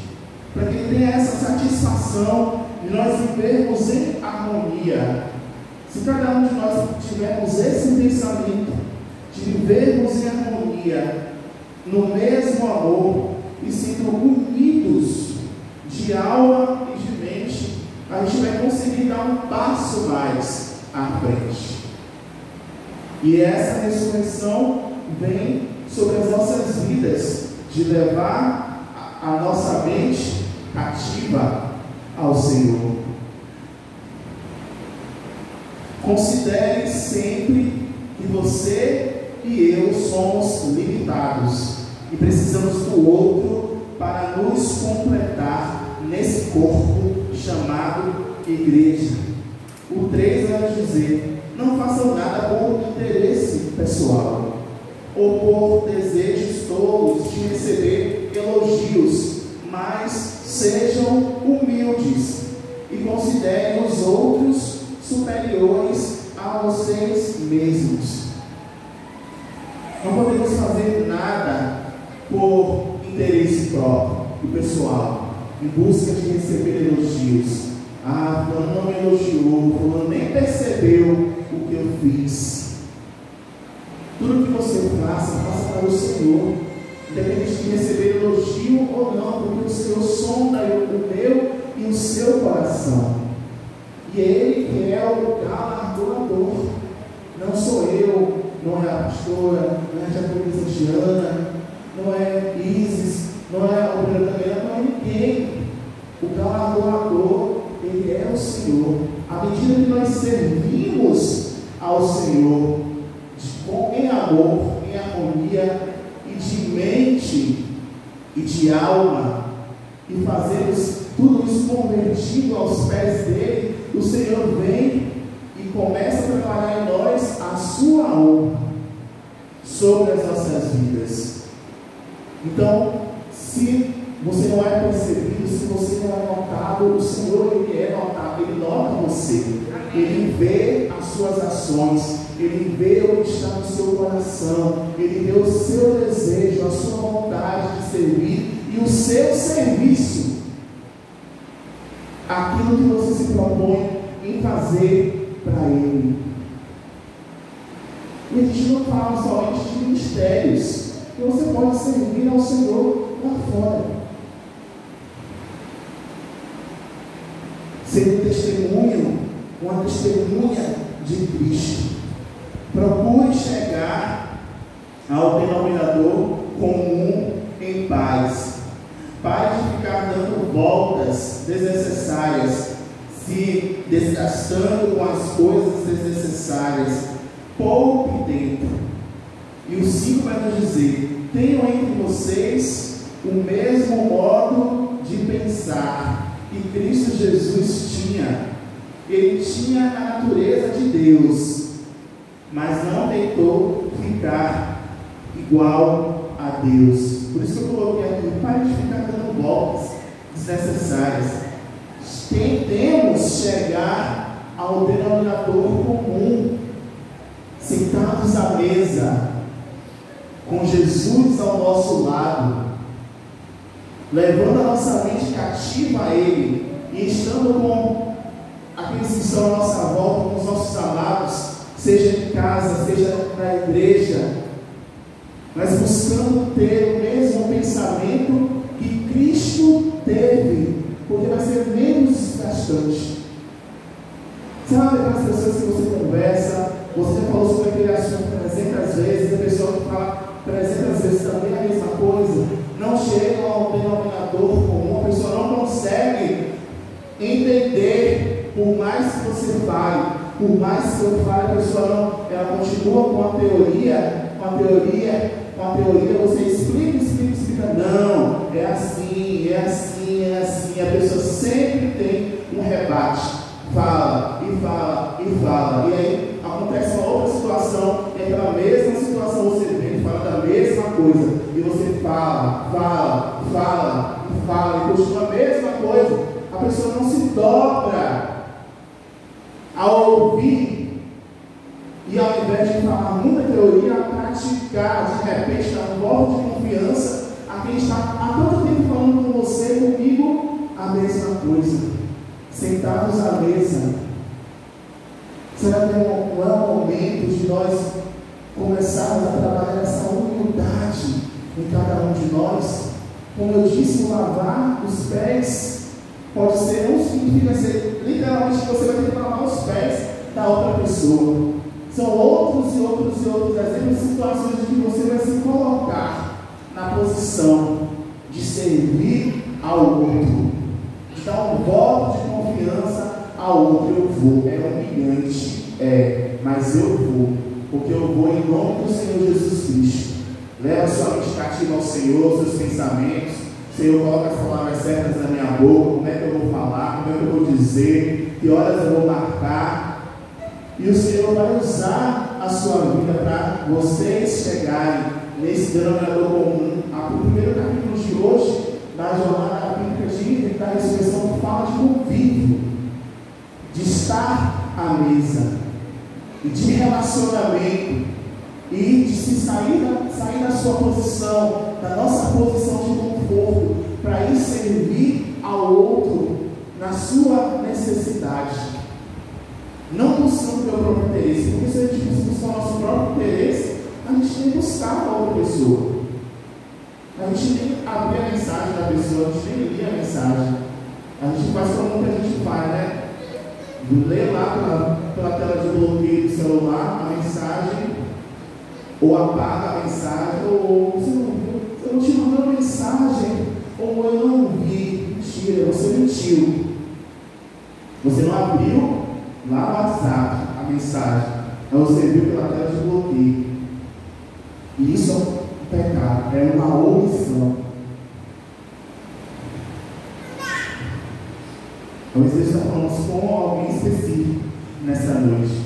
para que Ele tenha essa satisfação de nós vivermos em harmonia. Se cada um de nós tivermos esse pensamento de vivermos em harmonia, no mesmo amor e sendo unidos de alma e de mente, a gente vai conseguir dar um passo mais à frente. E essa ressurreição vem sobre as nossas vidas, de levar a nossa mente cativa ao Senhor. Considere sempre que você e eu somos limitados e precisamos do outro para nos completar nesse corpo chamado igreja. O 3 vai dizer: não façam nada por interesse pessoal ou por desejos tolos de receber elogios, mas sejam humildes e considerem os outros superiores a vocês mesmos. Não podemos fazer nada por interesse próprio e pessoal, em busca de receber elogios. Fulano não me elogiou, fulano nem percebeu o que eu fiz. Tudo que você faça para o Senhor, independente de receber elogio ou não, porque o Senhor sonda o meu e o seu coração. E Ele que é o galardoador, não sou eu, não é a pastora, não é a diaconisa Diana, não é Isis, não é a obreira Daniela, não é ninguém. O galardoador, Ele é o Senhor. À medida que nós servimos ao Senhor em amor, em harmonia e de mente e de alma, e fazemos tudo isso convertido aos pés dele, o Senhor vem e começa a trabalhar em nós a sua honra sobre as nossas vidas. Então, se você não é percebido, se você não é notado, o Senhor Ele é notado, Ele nota você, Ele vê as suas ações, Ele vê o que está no seu coração, Ele vê o seu desejo, a sua vontade de servir e o seu serviço, aquilo que você se propõe em fazer para Ele. E a gente não fala somente de ministérios, que você pode servir ao Senhor lá fora, ser um testemunho, uma testemunha de Cristo. Procure chegar ao denominador comum em paz. Pare de ficar dando voltas desnecessárias, se desgastando com as coisas desnecessárias. Poupe tempo. E o 5 vai nos dizer: tenham entre vocês o mesmo modo de pensar que Cristo Jesus tinha. Ele tinha a natureza de Deus, mas não tentou ficar igual a Deus. Por isso que eu coloquei aqui: pare de ficar dando voltas desnecessárias. Tentemos chegar ao denominador comum, sentados à mesa, com Jesus ao nosso lado, levando a nossa mente cativa a Ele, e estando com aqueles que estão à nossa volta, com os nossos amados, seja em casa, seja na igreja, mas buscando ter o mesmo pensamento que Cristo teve, porque vai ser menos desgastante. Sabe aquelas pessoas que você conversa, você já falou sobre aquele assunto 300 vezes, a pessoa que fala 300 vezes também a mesma coisa, não chega ao denominador comum, a pessoa não consegue entender, por mais que você fale, por mais que eu fale, a pessoa não, ela continua com a teoria, você explica, não, é assim, a pessoa sempre tem um rebate, fala, e aí acontece uma outra situação, é aquela mesma situação, você vem e fala da mesma coisa, e você fala, e continua a mesma coisa, a pessoa não se dobra ao ouvir, e ao invés de falar muita teoria, a praticar, de repente, dar um voto de confiança a quem está há tanto tempo falando com você, comigo, a mesma coisa, sentados à mesa. Será que não é o momento de nós começarmos a trabalhar essa humildade em cada um de nós? Como eu disse, lavar os pés pode ser, não significa ser literalmente que você vai ter que lavar os pés da outra pessoa. São outros exemplos de situações em que você vai se colocar na posição de servir ao outro, de dar um voto de confiança ao outro. Eu vou, é humilhante, mas eu vou, porque eu vou em nome do Senhor Jesus Cristo. Leva sua mente cativa ao Senhor, seus pensamentos. Senhor, coloca as palavras certas na minha boca, como é que eu vou falar, como é que eu vou dizer, que horas eu vou marcar. E o Senhor vai usar a sua vida para vocês chegarem nesse denominador comum. O primeiro capítulo de hoje, da jornada bíblica da ressurreição, fala de convívio, de estar à mesa, e de relacionamento, e de se sair da sua posição, da nossa posição de conforto, para ir servir ao outro na sua necessidade. Não buscando o meu próprio interesse, porque se a gente buscar o nosso próprio interesse, a gente tem que buscar a outra pessoa. A gente tem que abrir a mensagem da pessoa, a gente tem que ler a mensagem. A gente faz como muita gente faz, né? Lê lá pela tela de bloqueio do celular a mensagem, ou apaga a mensagem, ou eu não te mandei uma mensagem, ou eu não vi. Mentira, você mentiu. Você não abriu lá no WhatsApp a mensagem, mas você viu pela tela de bloqueio. E isso é um pecado, é uma omissão. Talvez Deus está falando com alguém específico nessa noite.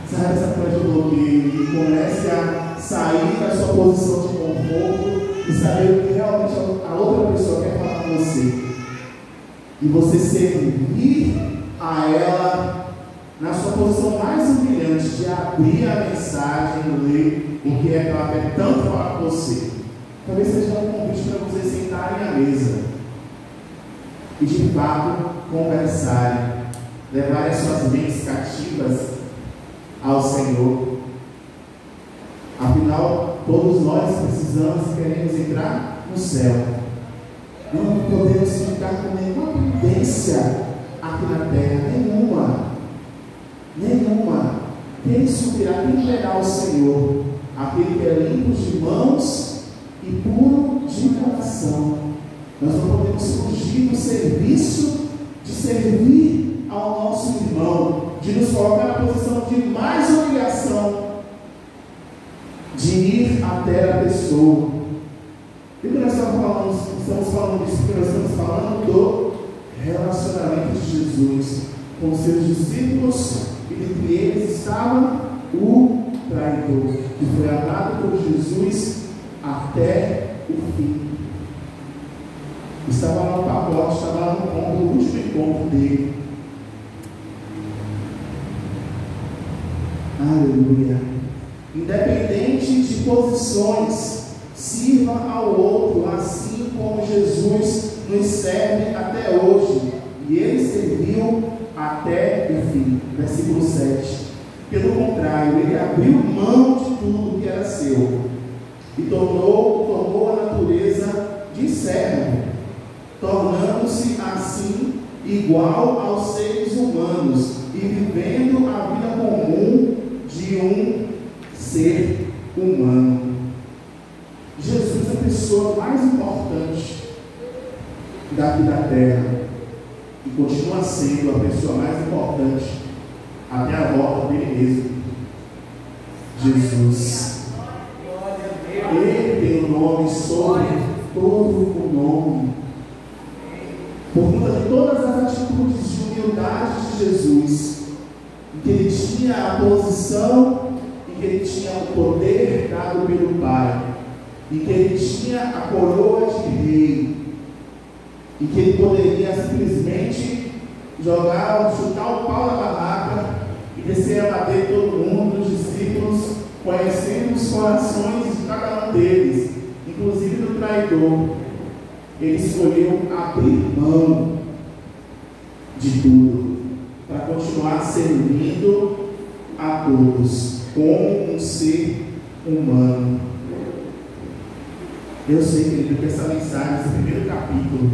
Sai dessa tela de bloqueio e comece a sair da sua posição de conforto e saber o que realmente a outra pessoa quer falar com você. E você servir a ela na sua posição mais humilhante, de abrir a mensagem, ler o que é que ela quer tanto falar com você. Talvez seja um convite para vocês sentarem à mesa e de fato conversarem, levarem suas mentes cativas ao Senhor. Afinal, todos nós precisamos e queremos entrar no céu. Não podemos ficar com nenhuma pendência aqui na terra, nenhuma. Quem subirá, quem verá o Senhor aquele que é limpo de mãos e puro de coração. Nós não podemos fugir do serviço de servir ao nosso irmão, de nos colocar na posição de mais obrigação, de ir até a pessoa. E que nós estamos falando disso, porque nós estamos falando do relacionamento de Jesus com os seus discípulos, e entre eles estava o traidor, que foi amado por Jesus até o fim. Estava lá no pacote, estava lá no último encontro dele. Aleluia. Independente de posições, sirva ao outro, assim como Jesus nos serve até hoje. E ele serviu até o fim. Versículo 7. Pelo contrário, ele abriu mão de tudo que era seu e tomou a natureza de servo, tornando-se assim igual aos seres humanos e vivendo a vida comum de um ser humano. Jesus é a pessoa mais importante daqui da terra e continua sendo a pessoa mais importante até a volta dele mesmo. Jesus, ele tem o nome sobre todo o nome. Por conta de todas as atitudes de humildade de Jesus, em que ele tinha a posição, em que ele tinha o poder dado pelo Pai, em que ele tinha a coroa de rei, em que ele poderia simplesmente chutar o pau na barraca e descer a bater todo mundo, dos discípulos, conhecendo os corações de cada um deles, inclusive do traidor. Ele escolheu abrir mão de tudo para continuar servindo a todos como um ser humano. Eu sei, querido, que essa mensagem, esse primeiro capítulo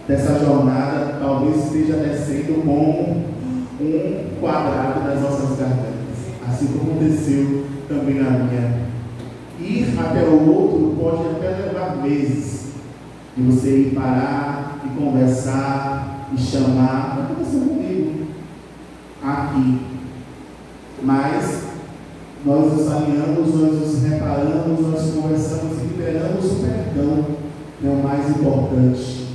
dessa jornada, talvez esteja descendo como um quadrado das nossas gargantas, assim como aconteceu também na minha. Ir até o outro pode até levar meses, de você ir parar e conversar e chamar. Não aconteceu comigo aqui, mas nós nos alinhamos, nós nos reparamos, nós conversamos e liberamos o perdão, que é o mais importante.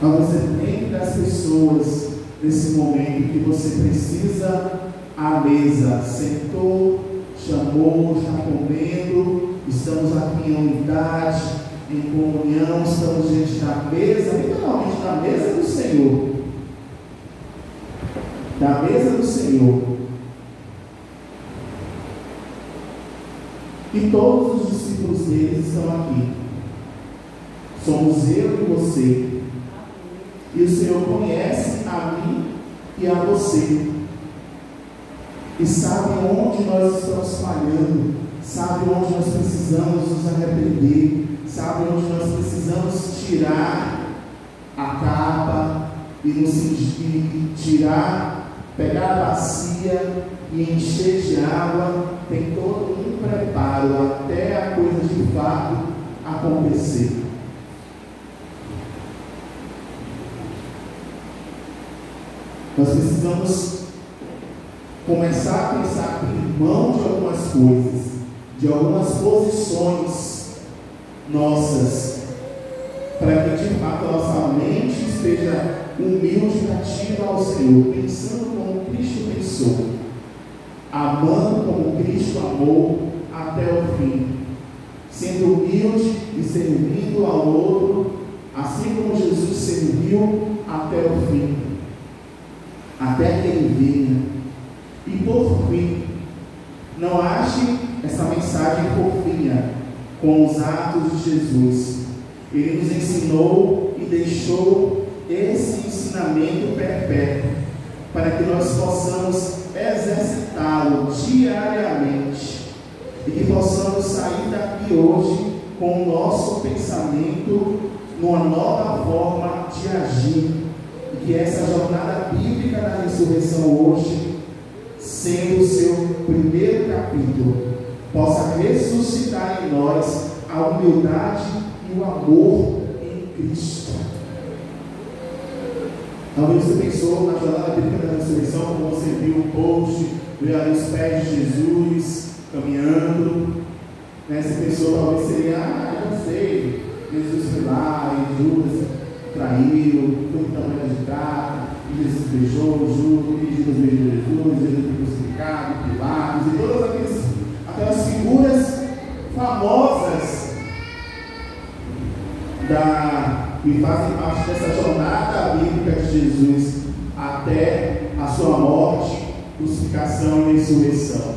Mas você lembre das pessoas nesse momento que você precisa à mesa, sentou, chamou, está comendo, estamos aqui em unidade, em comunhão, estamos diante da mesa, literalmente da mesa do Senhor. Da mesa do Senhor. E todos os discípulos deles estão aqui. Somos eu e você. E o Senhor conhece a mim e a você. E sabe onde nós estamos falhando. Sabe onde nós precisamos nos arrepender. Sabe onde nós precisamos tirar a capa e nos tirar, pegar a bacia e encher de água. Tem todo um preparo até a coisa de fato acontecer. Nós precisamos começar a pensar, abrir mão de algumas coisas, de algumas posições nossas, para que de fato a nossa mente esteja humilde e cativa ao Senhor, pensando como Cristo pensou, amando como Cristo amou até o fim, sendo humilde e servindo ao outro, assim como Jesus serviu até o fim, até que Ele venha. E por fim, não ache essa mensagem fofinha com os atos de Jesus. Ele nos ensinou e deixou esse ensinamento perpétuo para que nós possamos exercitá-lo diariamente e que possamos sair daqui hoje com o nosso pensamento numa nova forma de agir, e que essa jornada bíblica da ressurreição hoje sendo o seu primeiro capítulo, possa ressuscitar em nós a humildade e o amor em Cristo. Talvez você pensou na jornada bíblica da ressurreição, como você viu o post, viu ali os pés de Jesus caminhando, né? Você pensou, talvez seria, eu não sei, Jesus foi lá e Judas traiu, foi com tamanho de carne, Jesus beijou Judas beijou Jesus foi crucificado, Pilatos e todas aquelas figuras famosas que fazem parte dessa jornada bíblica de Jesus até a sua morte, crucificação e ressurreição.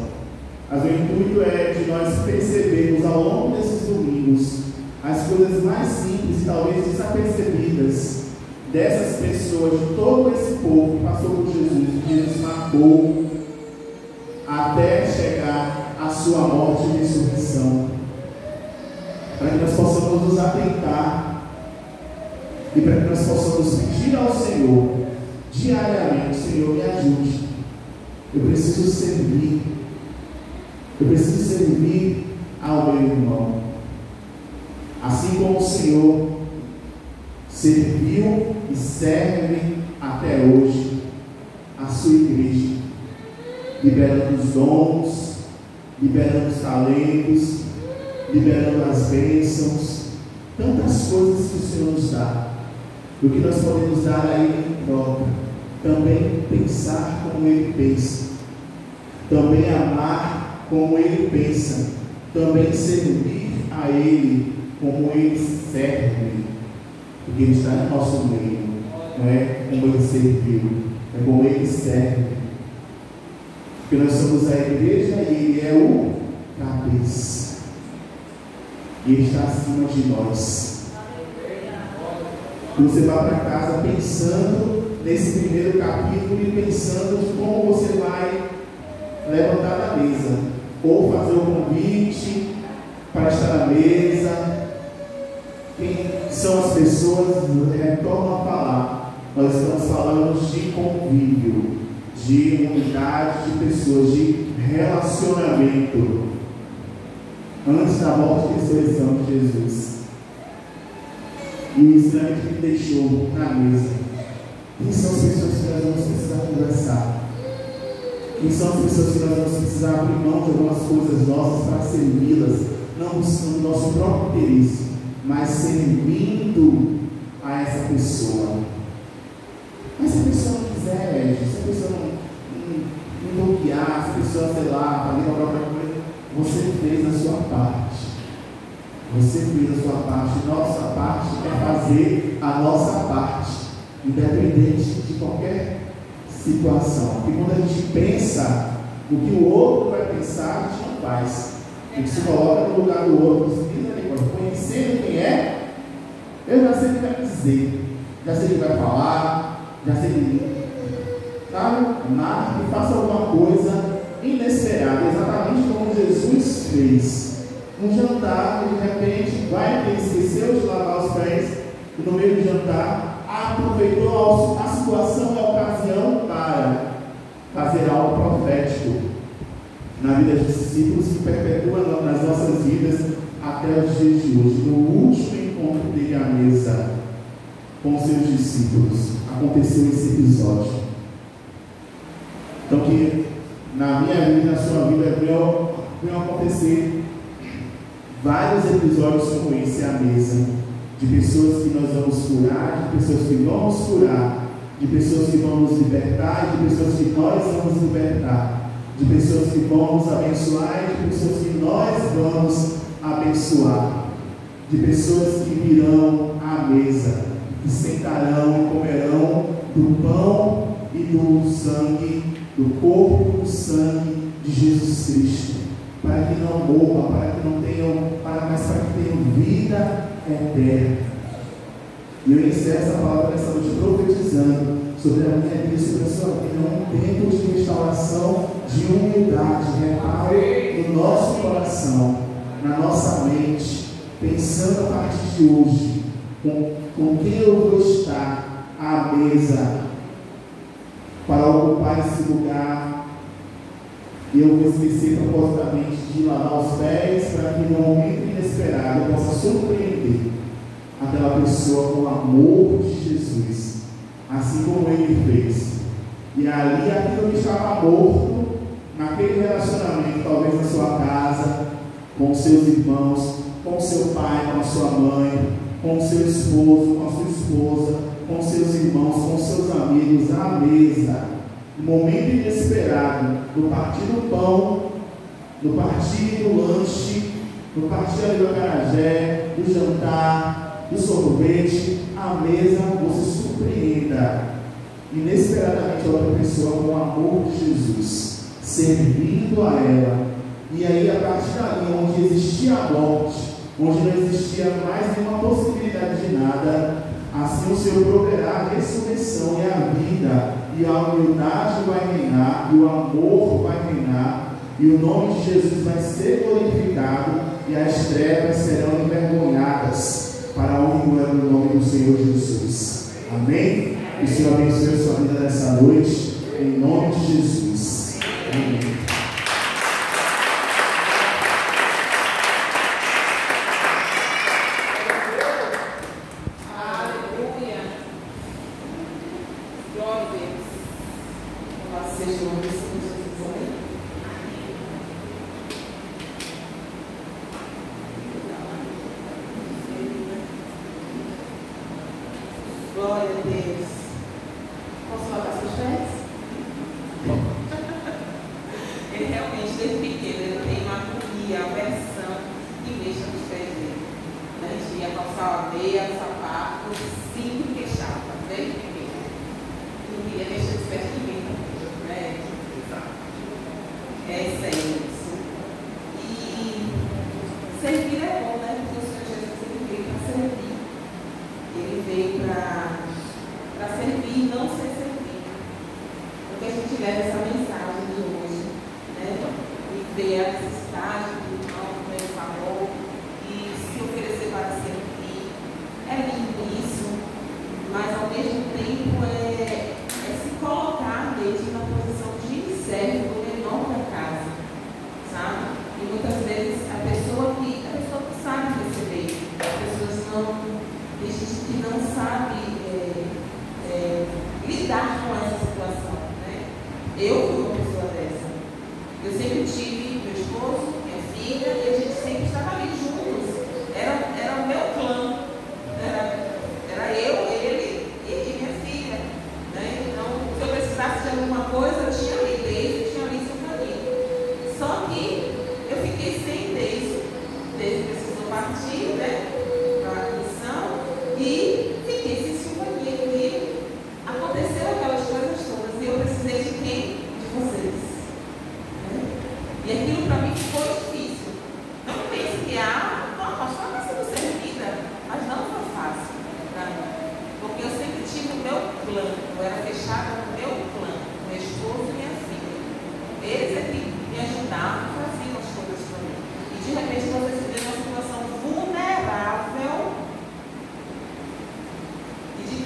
Mas o intuito é de nós percebermos ao longo desses domingos as coisas mais simples e talvez desapercebidas dessas pessoas, de todo esse povo que passou por Jesus, que Jesus marcou até chegar à sua morte e ressurreição, para que nós possamos nos atentar e para que nós possamos pedir ao Senhor diariamente: Senhor, me ajude, eu preciso servir ao meu irmão, assim como o Senhor serviu e serve até hoje a sua igreja, liberando os dons, liberando os talentos, liberando as bênçãos, tantas coisas que o Senhor nos dá. O que nós podemos dar a Ele em troca? Também pensar como Ele pensa, também amar como Ele pensa, também servir a Ele como Ele serve, porque Ele está no nosso meio. Não é como Ele serviu, é como Ele serve, porque nós somos a igreja e Ele é o cabeça, e Ele está acima de nós. Você vai para casa pensando nesse primeiro capítulo e pensando de como você vai levantar da mesa, ou fazer o convite para estar na mesa. Quem são as pessoas? Retornam a falar. Nós estamos falando de convívio, de unidade de pessoas, de relacionamento antes da morte e ressurreição de Jesus. E o ensinamento que ele deixou na mesa: quem são as pessoas que nós vamos precisar conversar? Quem são as pessoas que nós vamos precisar abrir mão de algumas coisas nossas para servi-las, não buscando o nosso próprio interesse, mas servindo a essa pessoa? Mas se a pessoa não quiser, se a pessoa não bloquear, se a pessoa, sei lá, fazer uma própria coisa, você fez a sua parte. Você fez a sua parte. Nossa parte é fazer a nossa parte, independente de qualquer situação. Porque quando a gente pensa o que o outro vai pensar, a gente não faz. A gente se coloca no lugar do outro, conhecendo quem é, eu já sei o que vai dizer, já sei o que vai falar, já sei o que, sabe? Mas que faça alguma coisa inesperada, exatamente como Jesus fez. Um jantar, e de repente, vai que ele esqueceu de lavar os pés, e no meio do jantar, aproveitou a situação e a ocasião para fazer algo profético na vida dos discípulos, que perpetua nas nossas vidas até os dias de hoje. No último encontro dele à mesa com seus discípulos, aconteceu esse episódio. Então, que na minha vida e na sua vida venham acontecer vários episódios como esse à mesa, de pessoas que nós vamos curar, de pessoas que vamos curar, de pessoas que vão nos libertar, de pessoas que nós vamos libertar, de pessoas que vão nos abençoar e de pessoas que nós vamos abençoar, de pessoas que virão à mesa, que sentarão e comerão do pão e do sangue, do corpo e do sangue de Jesus Cristo, para que não morram, para que não tenham, mas para que tenham vida eterna. E eu encerro essa palavra nessa noite profetizando sobre a minha vida, sobre a sua vida, um tempo de restauração, de humildade real no nosso coração, na nossa mente, pensando a partir de hoje, com quem eu vou estar à mesa para ocupar esse lugar E eu vou esquecer propositalmente de lavar os pés para que no momento inesperado eu possa surpreender aquela pessoa com o amor de Jesus, assim como ele fez. E ali aquilo que estava morto, naquele relacionamento, talvez na sua casa, com seus irmãos, com seu pai, com a sua mãe, com seu esposo, com a sua esposa, com seus irmãos, com seus amigos, à mesa, no momento inesperado, no partir do pão, no partir do lanche, no partir ali do acarajé, do jantar, do sorvete, à mesa você surpreenda inesperadamente outra pessoa com o amor de Jesus, servindo a ela. E aí, a partir dali, onde existia a morte, onde não existia mais nenhuma possibilidade de nada, assim o Senhor proverá a ressurreição e a vida, e a humildade vai reinar, e o amor vai reinar, e o nome de Jesus vai ser glorificado, e as trevas serão envergonhadas para a honra e glória do nome do Senhor Jesus. Amém? Que o Senhor abençoe a sua vida nessa noite, em nome de Jesus. Amém. Glória a Deus. Posso colocar seus pés? Ele realmente, desde pequeno, ele tem uma agonia, aversão e mexa nos pés dele. A gente ia calçar a meia, sapato, cinto e queixava, desde pequeno. Não queria mexer nos pés de mim, né? É sério isso. E servir é bom, né? Porque o Senhor Jesus ele veio para servir. Ele veio para servir e não ser servido. Porque a gente leva essa mensagem de hoje, né? E ver a necessidade do irmão, do meu favor, e se oferecer para servir. É lindo isso, mas ao mesmo tempo é se colocar mesmo na posição de servo do menor da casa, sabe? E muitas vezes a pessoa que sabe receber, as pessoas não. Tem gente que não sabe lidar com essa situação, né? Eu fui uma pessoa dessa. Eu sempre tive meu esposo, minha filha, e a gente sempre estava ali juntos. Era o meu clã. Era eu, ele e minha filha, né? Então, se eu precisasse de alguma coisa, eu tinha ali Deise, tinha ali seu caminho. Só que eu fiquei sem Deise. Deise precisou partir, né? Para a missão. E fiquei sem companhia comigo. Aconteceu aquelas coisas todas e eu precisei de quem? De vocês. E aquilo para mim foi difícil. Não pense que pastor está sendo servida, mas não foi fácil para mim. Porque eu sempre tive o meu plano, eu era fechada no meu plano, meu esposo e minha filha. Eles é que me ajudavam e faziam as coisas para mim. E de repente você se vê numa situação vulnerável.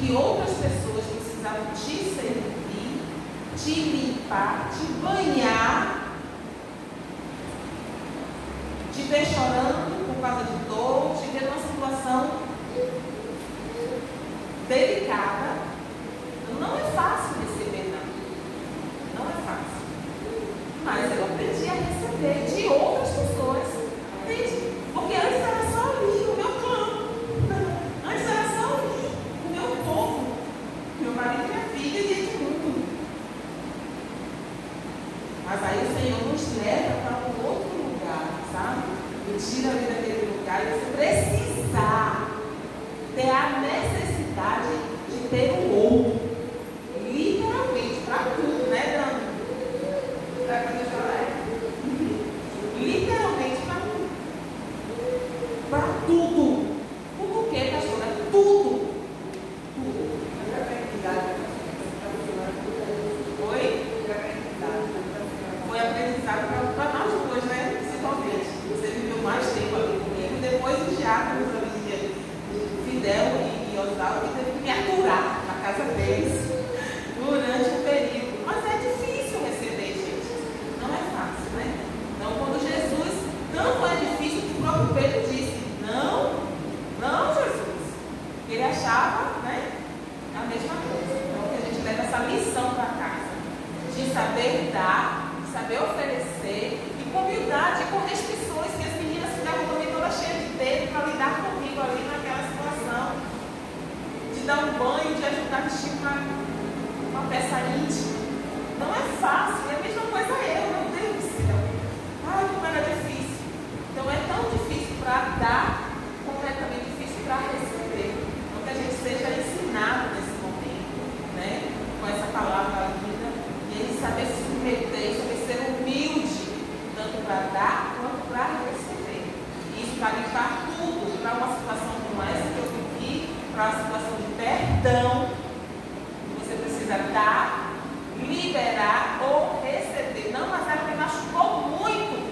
Que outras pessoas precisavam te servir, te limpar, te banhar, te ver chorando por causa de dor, te ver numa situação delicada. Não é fácil receber, não é fácil. Mas eu aprendi a receber de outras pessoas, entende? Porque antes era só ali, o meu clã. Antes era só ali. Meu povo, meu marido e minha filha e Edmundo. Mas aí o Senhor nos leva para um outro lugar, sabe? E tira ali daquele lugar e você precisar ter a necessidade de ter um outro. Literalmente, para tudo, né, Dani? Para quando eu chorar? Literalmente para tudo. Para tudo. Por quê, pastor? É tudo. Foi aprendizado para nós dois, né? Principalmente. Você viveu mais tempo ali comigo. Depois os diáconos ali, Fidel e Osvaldo, que teve que me essa lição para casa, de saber dar, de saber oferecer, e com humildade, e com restrições, que as meninas ficavam também todas cheias de dedo para lidar comigo ali naquela situação, de dar um banho, de ajudar a vestir uma peça íntima. Não é fácil, é a mesma coisa meu Deus do céu. Ai, como era difícil. Então é tão difícil para dar, como é também difícil para receber. Então que a gente seja ensinado nesse momento, né? Com essa palavra linda, e a gente saber se submeter, saber ser humilde, tanto para dar quanto para receber. E isso para limpar tudo, para uma situação como essa que eu vivi, para uma situação de perdão, você precisa dar, liberar ou receber. Não, mas ela me machucou muito.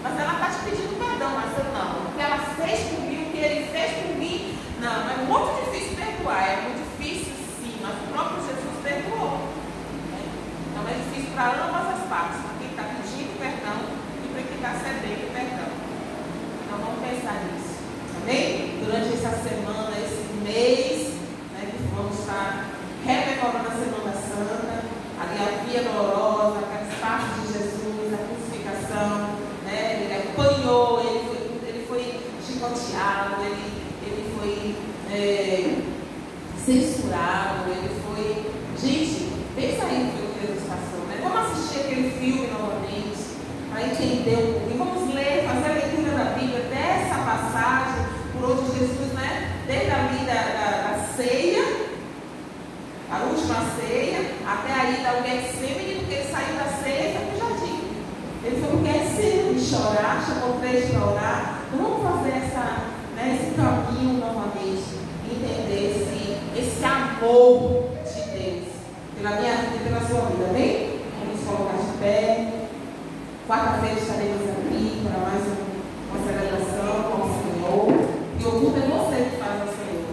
Mas ela está te pedindo perdão, mas eu não. O que ela fez por mim, o que ele fez por mim, não. É muito difícil perdoar. É muito difícil, sim, mas o próprio Jesus perdoou. Né? Então é difícil para ambas as partes, para quem está pedindo perdão e para quem está cedendo perdão. Então vamos pensar nisso. Amém? Durante essa semana, esse mês, né, que vamos estar rememorando a Semana Santa, ali a via dolorosa, aquelas partes de Jesus, a crucificação, né? Ele apanhou, ele foi chicoteado, ele foi censurado, ele foi... Gente, pensa aí no que Jesus passou, né? Vamos assistir aquele filme novamente, para entender um pouco. E vamos ler, fazer a leitura da Bíblia dessa passagem, por onde Jesus, né? Desde ali da ceia, a última ceia, até aí da Getsemane, porque ele saiu da ceia e foi para o jardim. Ele foi para o Getsemane chorar, chamou 3 para orar. Então vamos fazer esse caminho novamente, entender esse amor de Deus pela minha vida e pela sua vida, amém? Vamos colocar de pé. Quarta-feira estaremos aqui para mais uma celebração com o Senhor. E o culto é você que faz o Senhor.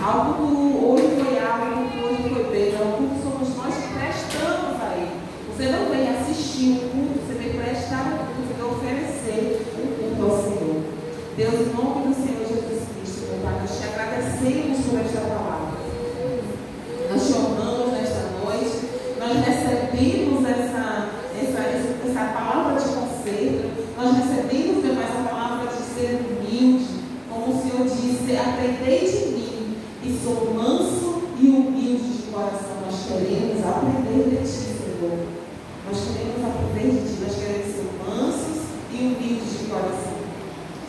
Algo do hoje foi algo, hoje foi bem. O culto somos nós que prestamos a Ele. Você não vem assistir o culto, você vem prestar o culto, você vem oferecer o culto ao Senhor. Deus, em nome do Senhor Jesus Cristo, meu Pai, nós te agradecemos por esta palavra. Nós te honramos nesta noite, nós recebemos essa palavra de conselho, nós recebemos também essa palavra de ser humilde, como o Senhor disse, aprendei de mim, e sou manso e humilde de coração. Nós queremos aprender de ti, Senhor. Nós queremos aprender de ti, nós queremos ser mansos e humildes de coração.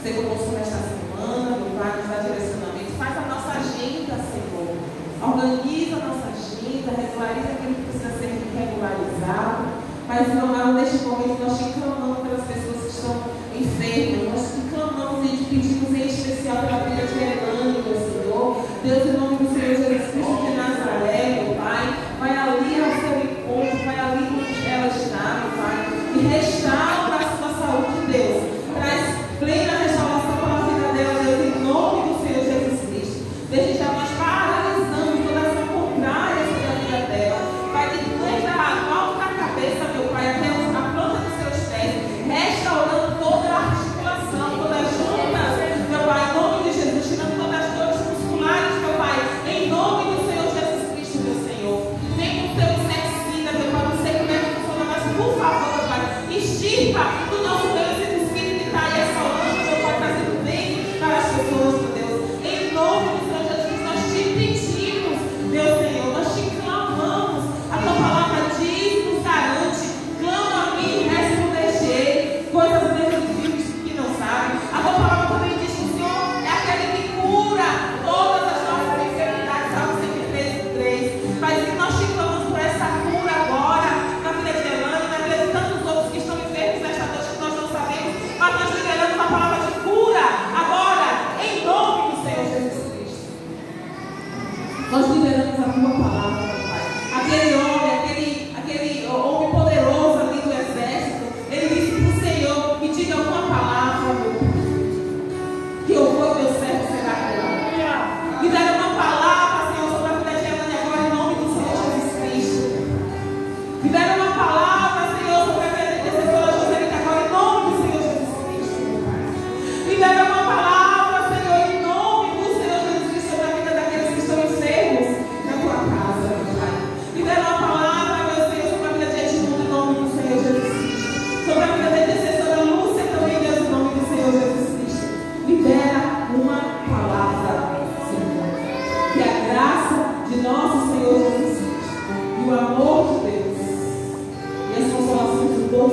Senhor, conosco nesta semana, meu Pai, nos dá direcionamento, faz a nossa agenda, Senhor. Organiza a nossa agenda, regulariza aquilo que precisa ser regularizado. Mas, não, neste momento, nós te clamamos pelas pessoas que estão enfermas, nós te clamamos e te pedimos em especial pela vida de Hernani, meu Senhor. Deus, em nome do Senhor Jesus Cristo de Nazaré, meu Pai, vai ali ao seu encontro, vai ali onde ela está, meu Pai, e restaura a sua saúde, Deus. Traz plena restauração para a vida dela, Deus, em nome do Senhor Jesus Cristo. Desde já nós paralisamos toda ação contrária sobre a vida dela. Pai, que desde a alta da cabeça, meu Pai, até a planta dos seus pés, restaurando toda a articulação, toda a junta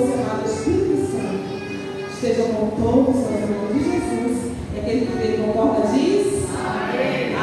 doce amado Espírito Santo esteja com todos, nós, em nome de Jesus. E aquele que veio concorda diz: amém.